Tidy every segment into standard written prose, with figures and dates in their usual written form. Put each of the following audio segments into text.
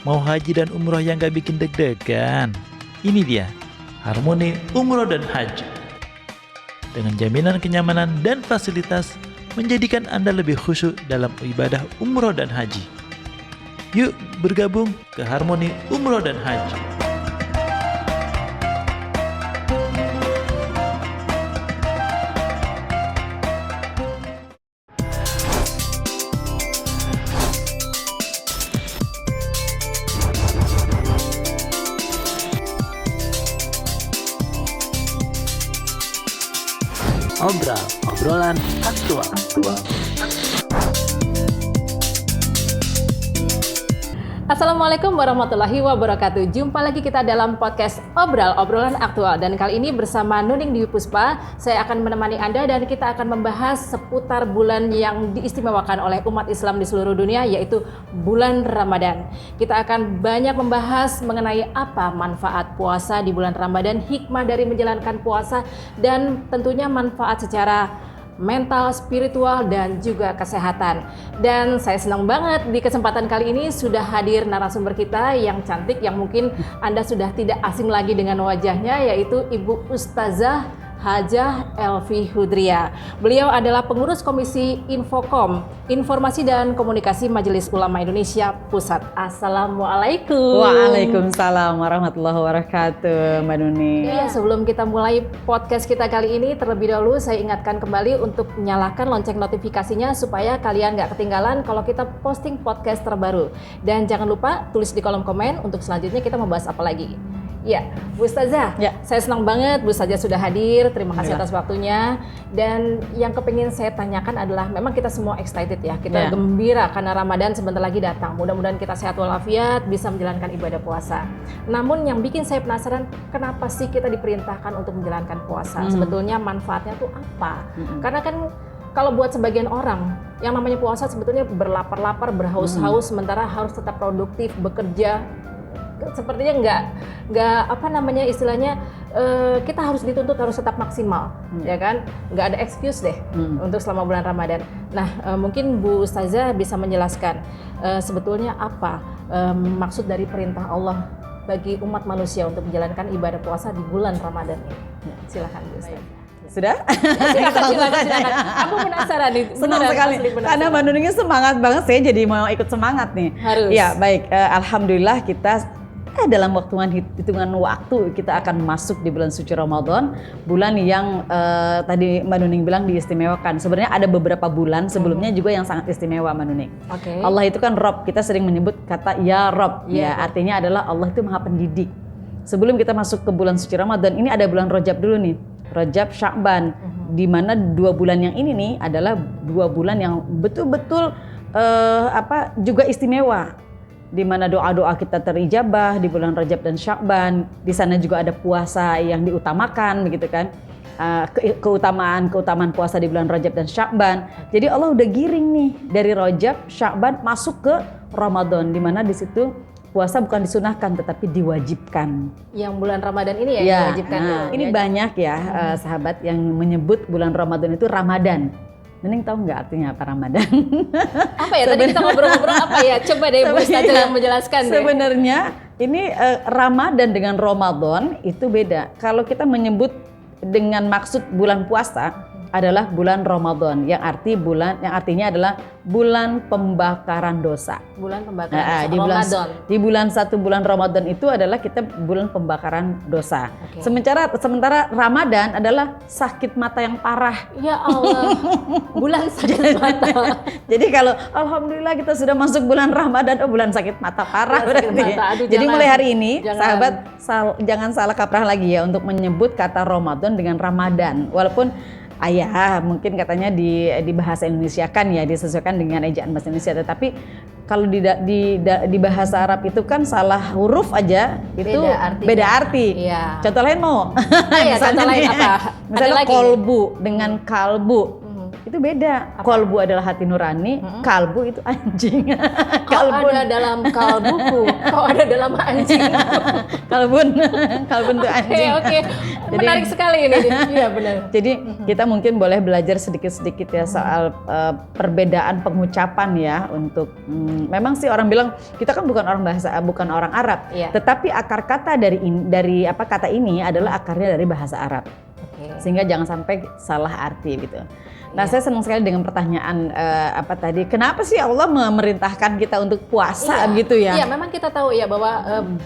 Mau haji dan umroh yang gak bikin deg-degan? Ini dia, Harmoni Umroh dan Haji. Dengan jaminan kenyamanan dan fasilitas, menjadikan Anda lebih khusyuk dalam ibadah umroh dan haji. Yuk bergabung ke Harmoni Umroh dan Haji. Obrolan aktual. Assalamualaikum warahmatullahi wabarakatuh. Jumpa lagi kita dalam podcast Obrolan Aktual. Dan kali ini bersama Nuning Dwi Puspa, saya akan menemani Anda dan kita akan membahas seputar bulan yang diistimewakan oleh umat Islam di seluruh dunia, yaitu bulan Ramadan. Kita akan banyak membahas mengenai apa manfaat puasa di bulan Ramadan, hikmah dari menjalankan puasa, dan tentunya manfaat secara mental, spiritual, dan juga kesehatan. Dan saya senang banget di kesempatan kali ini sudah hadir narasumber kita yang cantik, yang mungkin Anda sudah tidak asing lagi dengan wajahnya, yaitu Ibu Ustazah Hajah Elvi Hudria. Beliau adalah pengurus Komisi Infokom, Informasi dan Komunikasi Majelis Ulama Indonesia Pusat. Assalamualaikum. Waalaikumsalam warahmatullahi wabarakatuh, Mbak Nuni. Iya, sebelum kita mulai podcast kita kali ini, terlebih dahulu saya ingatkan kembali untuk nyalakan lonceng notifikasinya supaya kalian nggak ketinggalan kalau kita posting podcast terbaru. Dan jangan lupa tulis di kolom komen untuk selanjutnya kita membahas apa lagi. Ya, Bu Ustazah, saya senang banget Bu Ustazah sudah hadir. Terima kasih atas waktunya. Dan yang kepingin saya tanyakan adalah, memang kita semua excited ya, kita gembira karena Ramadan sebentar lagi datang. Mudah-mudahan kita sehat walafiat, bisa menjalankan ibadah puasa. Namun yang bikin saya penasaran, kenapa sih kita diperintahkan untuk menjalankan puasa? Sebetulnya manfaatnya tuh apa? Karena kan kalau buat sebagian orang, yang namanya puasa sebetulnya berlapar-lapar, berhaus-haus, sementara harus tetap produktif, bekerja. Sepertinya nggak apa namanya istilahnya, kita harus dituntut harus tetap maksimal, ya kan? Nggak ada excuse deh untuk selama bulan Ramadan. Nah, mungkin Bu Ustazah bisa menjelaskan sebetulnya apa maksud dari perintah Allah bagi umat manusia untuk menjalankan ibadah puasa di bulan Ramadan ini. Silakan Bu Ustazah. Sudah? Silakan. Aku penasaran nih. Senang sekali. Karena Mbak Nuningnya semangat banget, saya jadi mau ikut semangat nih. Harus. Ya, baik. Alhamdulillah kita dalam hitungan waktu kita akan masuk di bulan suci Ramadan, bulan yang tadi Mbak Nuning bilang diistimewakan. Sebenarnya ada beberapa bulan sebelumnya juga yang sangat istimewa, Mbak Nuning. Okay. Allah itu kan Rob, kita sering menyebut kata ya Rob, ya artinya adalah Allah itu maha pendidik. Sebelum kita masuk ke bulan suci Ramadan, ini ada bulan Rajab dulu nih, Rajab, Sya'ban, di mana 2 bulan yang ini nih adalah 2 bulan yang betul-betul juga istimewa, di mana doa-doa kita terijabah di bulan Rajab dan Sya'ban. Di sana juga ada puasa yang diutamakan, begitu kan? Keutamaan puasa di bulan Rajab dan Sya'ban. Jadi Allah udah giring nih dari Rajab, Sya'ban masuk ke Ramadan, di mana di situ puasa bukan disunahkan tetapi diwajibkan. Yang bulan Ramadan ini ya diwajibkan. Ini banyak ya sahabat yang menyebut bulan Ramadan itu Ramadan. Nening tahu nggak artinya apa Ramadan? Apa ya? Tadi kita ngobrol-ngobrol apa ya? Coba deh Bu Ustazah yang menjelaskan deh. Sebenarnya ini Ramadan dengan Ramadan itu beda. Kalau kita menyebut dengan maksud bulan puasa adalah bulan Ramadan, yang artinya adalah bulan pembakaran dosa. Bulan pembakaran dosa. Di bulan 1 bulan Ramadan itu adalah kita bulan pembakaran dosa. Okay. Sementara Ramadan adalah sakit mata yang parah. Ya Allah. Bulan sakit mata. Jadi kalau alhamdulillah kita sudah masuk bulan Ramadan, bulan sakit mata parah berarti. Jadi mulai hari ini sahabat jangan salah kaprah lagi ya untuk menyebut kata Ramadan dengan Ramadan. Walaupun mungkin katanya di bahasa Indonesia kan ya disesuaikan dengan ejaan bahasa Indonesia, tetapi kalau di bahasa Arab itu kan salah huruf aja itu beda arti. Iya. Contoh lain mau? Contoh lain apa? Misalnya kolbu dengan kalbu. itu beda. Kolbu adalah hati nurani, kalbu itu anjing. Kau ada dalam kalbuku, kau ada dalam anjing. Kalbun tuh anjing. Oke. Menarik sekali ini. Iya benar. Jadi kita mungkin boleh belajar sedikit-sedikit ya soal perbedaan pengucapan ya untuk memang sih orang bilang kita kan bukan orang Arab, Iya. tetapi akar kata dari kata ini adalah akarnya dari bahasa Arab. Sehingga jangan sampai salah arti gitu. Nah, saya senang sekali dengan pertanyaan tadi, kenapa sih Allah memerintahkan kita untuk puasa gitu ya? Iya, memang kita tahu ya bahwa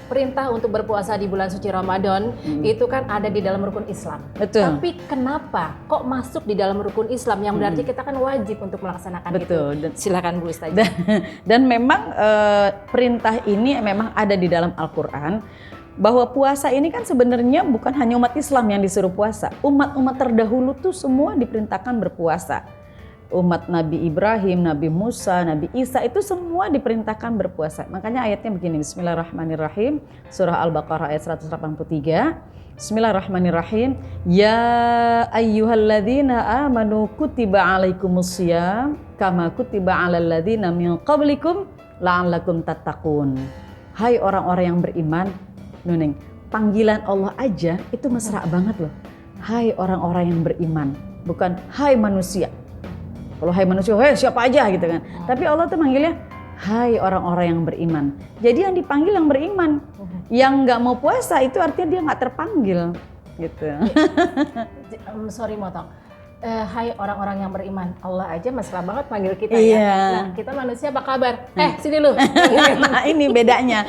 perintah untuk berpuasa di bulan suci Ramadan itu kan ada di dalam rukun Islam. Betul. Tapi kenapa kok masuk di dalam rukun Islam yang berarti kita kan wajib untuk melaksanakan Betul. itu? Silakan Bu Ustazah. Dan memang perintah ini memang ada di dalam Al-Qur'an. Bahwa puasa ini kan sebenarnya bukan hanya umat Islam yang disuruh puasa. Umat-umat terdahulu tuh semua diperintahkan berpuasa. Umat Nabi Ibrahim, Nabi Musa, Nabi Isa itu semua diperintahkan berpuasa. Makanya ayatnya begini, Bismillahirrahmanirrahim. Surah Al-Baqarah ayat 183. Bismillahirrahmanirrahim. Ya ayyuhalladzina amanu kutiba alaikumusiyam kama kutiba alal ladzina min qablikum la'allakum tattaqun. Hai orang-orang yang beriman, Nuning, panggilan Allah aja itu mesra banget loh. Hai orang-orang yang beriman, bukan hai manusia. Kalau hai manusia, hei siapa aja gitu kan. Tapi Allah tuh manggilnya hai orang-orang yang beriman. Jadi yang dipanggil yang beriman. Yang nggak mau puasa itu artinya dia nggak terpanggil gitu. Sorry motong. Hai orang-orang yang beriman, Allah aja mesra banget panggil kita Iya. ya. Nah, kita manusia apa kabar? Sini lu. Nah ini bedanya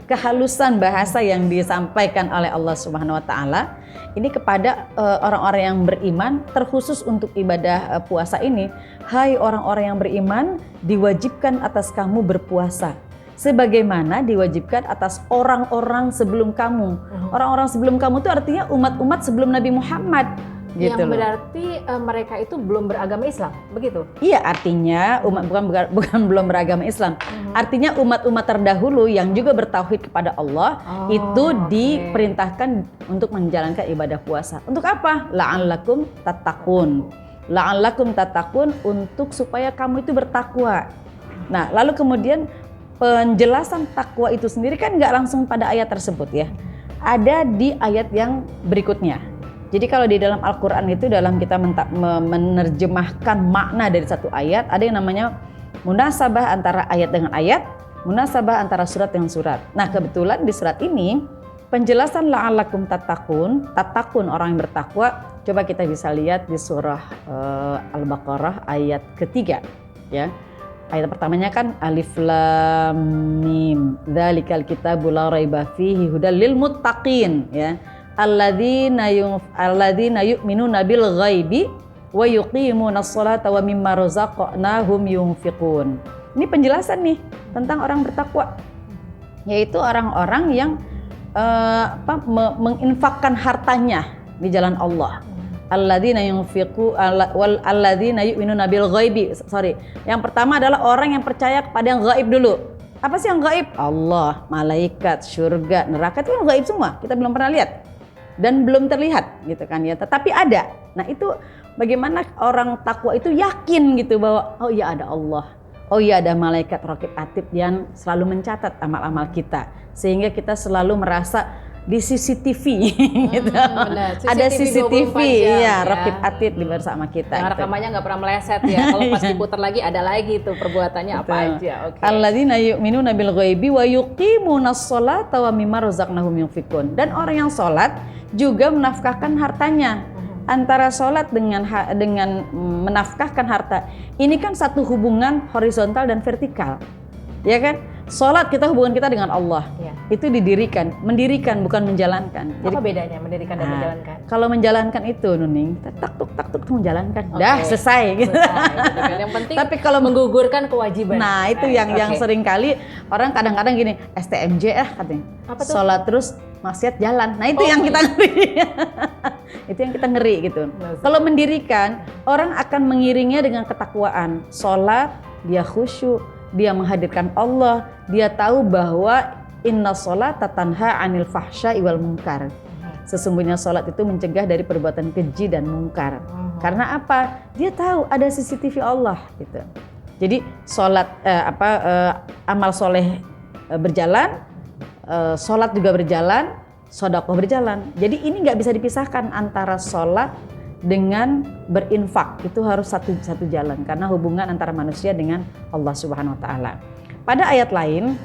kehalusan bahasa yang disampaikan oleh Allah Subhanahu Wa Taala ini kepada orang-orang yang beriman, terkhusus untuk ibadah puasa ini. Hai orang-orang yang beriman, diwajibkan atas kamu berpuasa sebagaimana diwajibkan atas orang-orang sebelum kamu. Orang-orang sebelum kamu itu artinya umat-umat sebelum Nabi Muhammad. Gitu yang loh. berarti mereka itu belum beragama Islam, begitu? Iya, artinya umat bukan belum beragama Islam. Artinya umat-umat terdahulu yang juga bertauhid kepada Allah itu diperintahkan untuk menjalankan ibadah puasa. Untuk apa? La'allakum tattaqun. La'allakum tattaqun, untuk supaya kamu itu bertakwa. Nah, lalu kemudian penjelasan takwa itu sendiri kan nggak langsung pada ayat tersebut ya. Ada di ayat yang berikutnya. Jadi kalau di dalam Al-Quran itu dalam kita menerjemahkan makna dari satu ayat, ada yang namanya munasabah antara ayat dengan ayat, munasabah antara surat dengan surat. Nah kebetulan di surat ini penjelasan la'allakum tattaqun orang yang bertakwa, coba kita bisa lihat di surah Al-Baqarah ayat ketiga ya. Ayat pertamanya kan alif lam mim dzalikal kitabu la raiba fihi hudal lil muttaqin ya. Alladzina yu'minuna bil ghaibi wa yuqimunas sholata wa mimma razaqnahum yunfiqun. Ini penjelasan nih tentang orang bertakwa, yaitu orang-orang yang menginfakkan hartanya di jalan Allah. Alladzina yu'minuna bil ghaibi. Yang pertama adalah orang yang percaya kepada yang gaib dulu. Apa sih yang gaib? Allah, malaikat, surga, neraka, itu yang gaib semua. Kita belum pernah lihat dan belum terlihat gitu kan ya, tetapi ada. Nah itu bagaimana orang takwa itu yakin gitu bahwa oh iya ada Allah, oh iya ada malaikat raqib atid yang selalu mencatat amal-amal kita, sehingga kita selalu merasa di CCTV gitu. Ada CCTV ya, raqib atid di bersama kita. Yang rekamannya nggak pernah meleset ya. Kalau pas diputar lagi ada lagi tuh perbuatannya apa aja. Alladzina yu'minuna bil ghaibi wa yuqimunas sholata wa mimma razaqnahum yunfiqun. Dan orang yang sholat juga menafkahkan hartanya. Antara sholat dengan menafkahkan harta ini kan satu hubungan horizontal dan vertikal, ya kan? Sholat kita hubungan kita dengan Allah, itu mendirikan bukan menjalankan. Apa bedanya mendirikan dan menjalankan? Kalau menjalankan itu Nuning, taktuk menjalankan, dah selesai gitu. Yang penting tapi kalau menggugurkan kewajiban. Nah itu yang sering kali orang kadang-kadang gini, STMJ katanya, sholat terus maksiat jalan. Nah itu yang kita ngeri. Itu yang kita ngeri gitu. Kalau mendirikan, orang akan mengiringnya dengan ketakwaan. Sholat, dia khusyuk, dia menghadirkan Allah, dia tahu bahwa inna sholata tanha 'anil fahsya'i wal munkar. Sesungguhnya sholat itu mencegah dari perbuatan keji dan mungkar. Karena apa? Dia tahu ada CCTV Allah gitu. Jadi sholat amal soleh berjalan, sholat juga berjalan, sedekah berjalan. Jadi ini nggak bisa dipisahkan antara sholat dengan berinfak. Itu harus satu jalan karena hubungan antara manusia dengan Allah Subhanahu Wa Taala. Pada ayat lain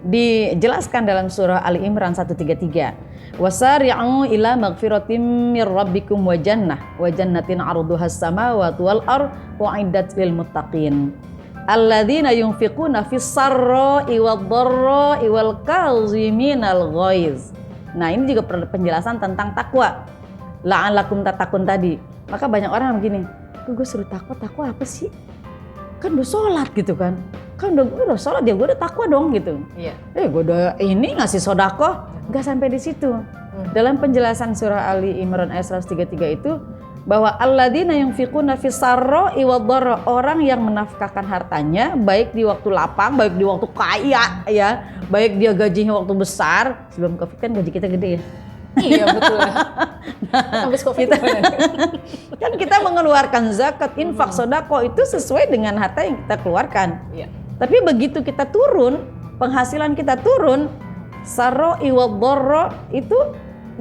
dijelaskan dalam surah Ali Imran 133. Wasari'u ila maghfiratim mir rabbikum wa jannatin 'arduhas samawati wal ard u'iddat lil muttaqin. Alladzina yunfiquna fis sarra'i wad dharra'i wal kaziminal ghaiz. Nah, ini juga penjelasan tentang takwa. La'allakum tattaqun tadi. Maka banyak orang begini, gue suruh takwa apa sih? Kan udah sholat gitu kan. Kan udah sholat ya, gue udah takwa dong gitu. Iya. Gue udah ini ngasih sedekah. Nggak sampai di situ. Dalam penjelasan surah Ali Imran ayat 133 itu bahwa alladzina yunfiquna fis sarra'i wad dharra, orang yang menafkahkan hartanya baik di waktu lapang, baik di waktu kaya ya, baik dia gajinya waktu besar. Sebelum Covid kan gaji kita gede ya. Iya betul. Habis Covid kan kita mengeluarkan zakat, infak, sedekah itu sesuai dengan harta yang kita keluarkan. Iya. Tapi begitu kita turun, penghasilan kita turun, sarra'i wad dharra itu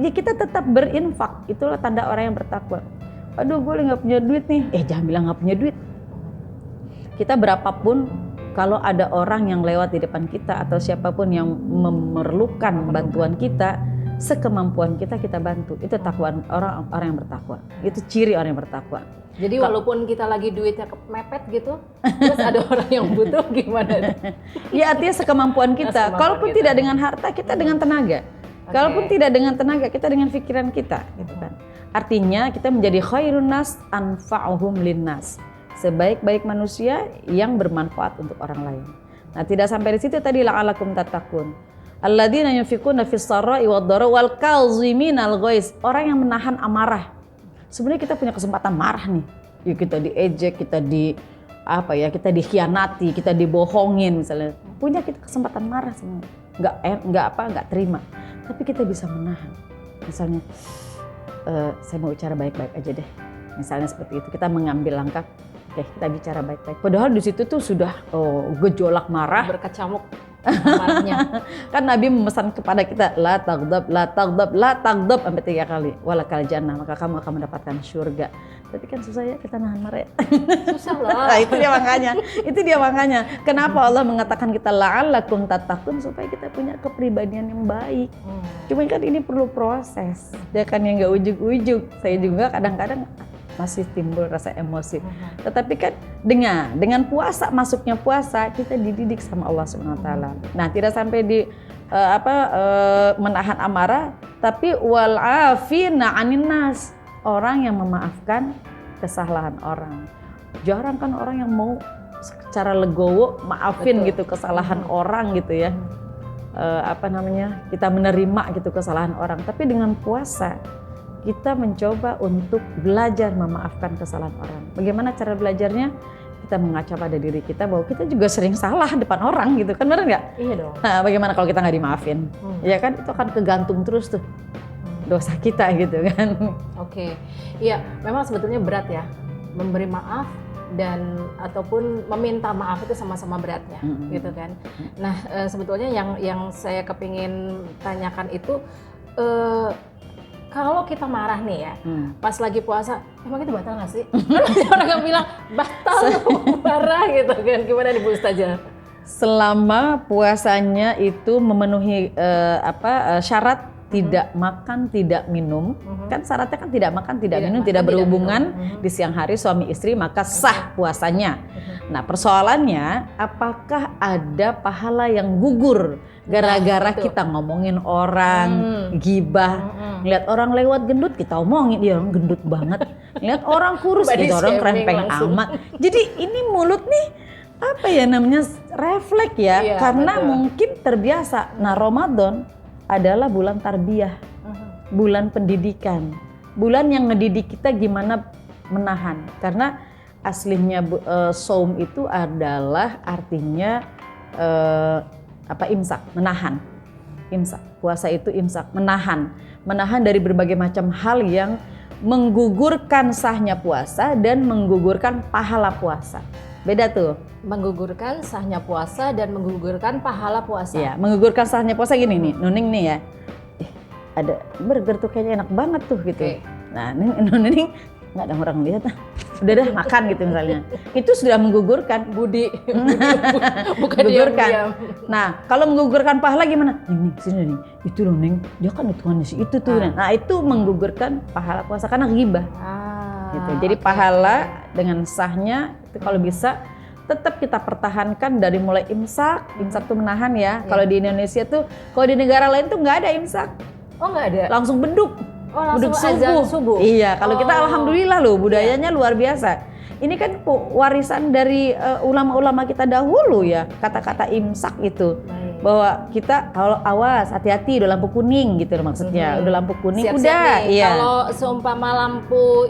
ya kita tetap berinfak. Itulah tanda orang yang bertakwa. Aduh, gue nggak punya duit nih. Jangan bilang nggak punya duit. Kita berapapun, kalau ada orang yang lewat di depan kita atau siapapun yang memerlukan bantuan kita, sekemampuan kita bantu. Itu takwa orang yang bertakwa. Itu ciri orang yang bertakwa. Jadi walaupun kita lagi duitnya kepepet gitu, terus ada orang yang butuh, gimana? Ya artinya sekemampuan kita. Kalaupun tidak dengan harta, kita dengan tenaga. Kalaupun tidak dengan tenaga, kita dengan pikiran kita, gitu kan. Artinya kita menjadi khairun nas anfa'uhum linnas. Sebaik-baik manusia yang bermanfaat untuk orang lain. Nah, tidak sampai di situ tadi la'alakum tattaqun. Alladzina yunfiquna fis sarra'i wad dharra wal kaziminal ghaiz. Orang yang menahan amarah. Sebenarnya kita punya kesempatan marah nih. Yuk kita diejek, kita kita dikhianati, kita dibohongin misalnya. Punya kita kesempatan marah sebenarnya. Nggak terima. Tapi kita bisa menahan. Misalnya saya mau bicara baik-baik aja deh. Misalnya seperti itu, kita mengambil langkah, kita bicara baik-baik. Padahal di situ tuh sudah gejolak marah, berkecamuk marahnya. Kan Nabi memesan kepada kita la taghdab sampai 3 kali. Walakal jannah, maka kamu akan mendapatkan surga. Tapi kan susah ya kita nahan marah ya. Susah lah. Nah, itu dia makanya. Kenapa Allah mengatakan kita la'allakum tattaqun, supaya kita punya kepribadian yang baik. Cuma kan ini perlu proses. Ya kan yang enggak ujug-ujug. Saya juga kadang-kadang masih timbul rasa emosi. Tetapi kan dengan puasa, masuknya puasa, kita dididik sama Allah Subhanahu wa taala. Nah, tidak sampai di menahan amarah, tapi wal afina 'anin nas. Orang yang memaafkan kesalahan orang. Jarang kan orang yang mau secara legowo maafin gitu kesalahan orang gitu ya. Kita menerima gitu kesalahan orang. Tapi dengan puasa kita mencoba untuk belajar memaafkan kesalahan orang. Bagaimana cara belajarnya? Kita mengaca pada diri kita bahwa kita juga sering salah depan orang gitu kan, benar nggak? Iya dong. Nah, bagaimana kalau kita nggak dimaafin? Ya kan itu akan kegantung terus tuh dosa kita gitu kan. Oke, iya memang sebetulnya berat ya memberi maaf dan ataupun meminta maaf itu sama-sama beratnya, gitu kan. Nah sebetulnya yang saya kepingin tanyakan itu kalau kita marah nih ya, pas lagi puasa, emang itu batal nggak sih? Orang yang bilang batal marah gitu kan, gimana nih Bu Ustazah? Selama puasanya itu memenuhi syarat tidak makan, tidak minum, kan syaratnya kan tidak makan, tidak minum, tidak berhubungan di siang hari suami istri, maka sah puasanya. Nah persoalannya, apakah ada pahala yang gugur gara-gara kita ngomongin orang, gibah, ngeliat orang lewat gendut kita omongin, dia orang gendut banget, ngeliat orang kurus, dia orang krempeng amat. Jadi ini mulut nih, refleks ya, iya, karena betul. Mungkin terbiasa. Nah Ramadan adalah bulan tarbiyah, bulan pendidikan, bulan yang ngedidik kita gimana menahan. Karena aslinya saum itu adalah artinya imsak, menahan. Imsak, puasa itu imsak, menahan. menahan dari berbagai macam hal yang menggugurkan sahnya puasa dan menggugurkan pahala puasa. Beda tuh. Menggugurkan sahnya puasa dan menggugurkan pahala puasa. Ya, menggugurkan sahnya puasa gini nih, Nuning nih ya. Ada burger tuh kayaknya enak banget tuh gitu. Oke. Nah, Nuning nggak ada orang lihat. Udah dah makan gitu misalnya. Itu sudah menggugurkan. Budi. Bukan Menggugurkan. diam-diam. Nah, kalau menggugurkan pahala gimana? Nih, sini nih. Itu loh, Neng. Dia kan hitungannya si itu tuh. Nah, itu menggugurkan pahala puasa karena ghibah. Gitu. Jadi oke. pahala dengan sahnya itu kalau bisa tetap kita pertahankan dari mulai imsak tuh menahan ya. Kalau di Indonesia tuh, kalau di negara lain tuh nggak ada imsak, Oh nggak ada? langsung beduk. Oh langsung Beduk azan subuh? Iya, kalau kita Oh. alhamdulillah loh budayanya luar biasa. Ini kan warisan dari ulama-ulama kita dahulu ya, kata-kata imsak itu. Baik. Bahwa kita kalau awas hati-hati udah lampu kuning gitu loh maksudnya. Udah lampu kuning Siap-siap udah, nih. iya. Kalau seumpama lampu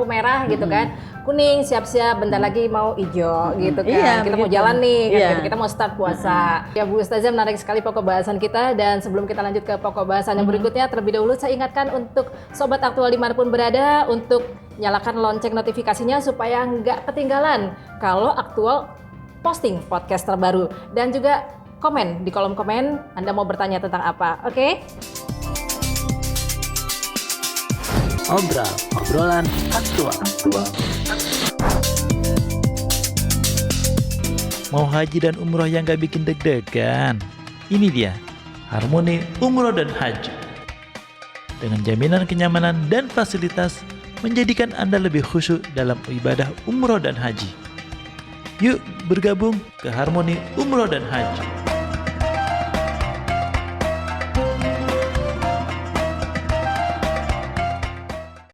merah gitu kan, kuning siap-siap bentar lagi mau hijau gitu kan. Iya, Kita mau begitu. jalan nih, kan Iya. gitu. Kita mau start puasa. Ya Bu Ustazah, menarik sekali pokok bahasan kita, dan sebelum kita lanjut ke pokok bahasan yang berikutnya, terlebih dahulu saya ingatkan untuk sobat aktual dimanapun berada untuk nyalakan lonceng notifikasinya supaya nggak ketinggalan kalau aktual posting podcast terbaru, dan juga komen di kolom komen Anda mau bertanya tentang apa. Oke? Obrolan aktual. Mau haji dan umroh yang gak bikin deg-degan? Ini dia, Harmoni Umroh dan Haji. Dengan jaminan kenyamanan dan fasilitas, menjadikan Anda lebih khusyuk dalam ibadah umroh dan haji. Yuk bergabung ke Harmoni Umroh dan Haji.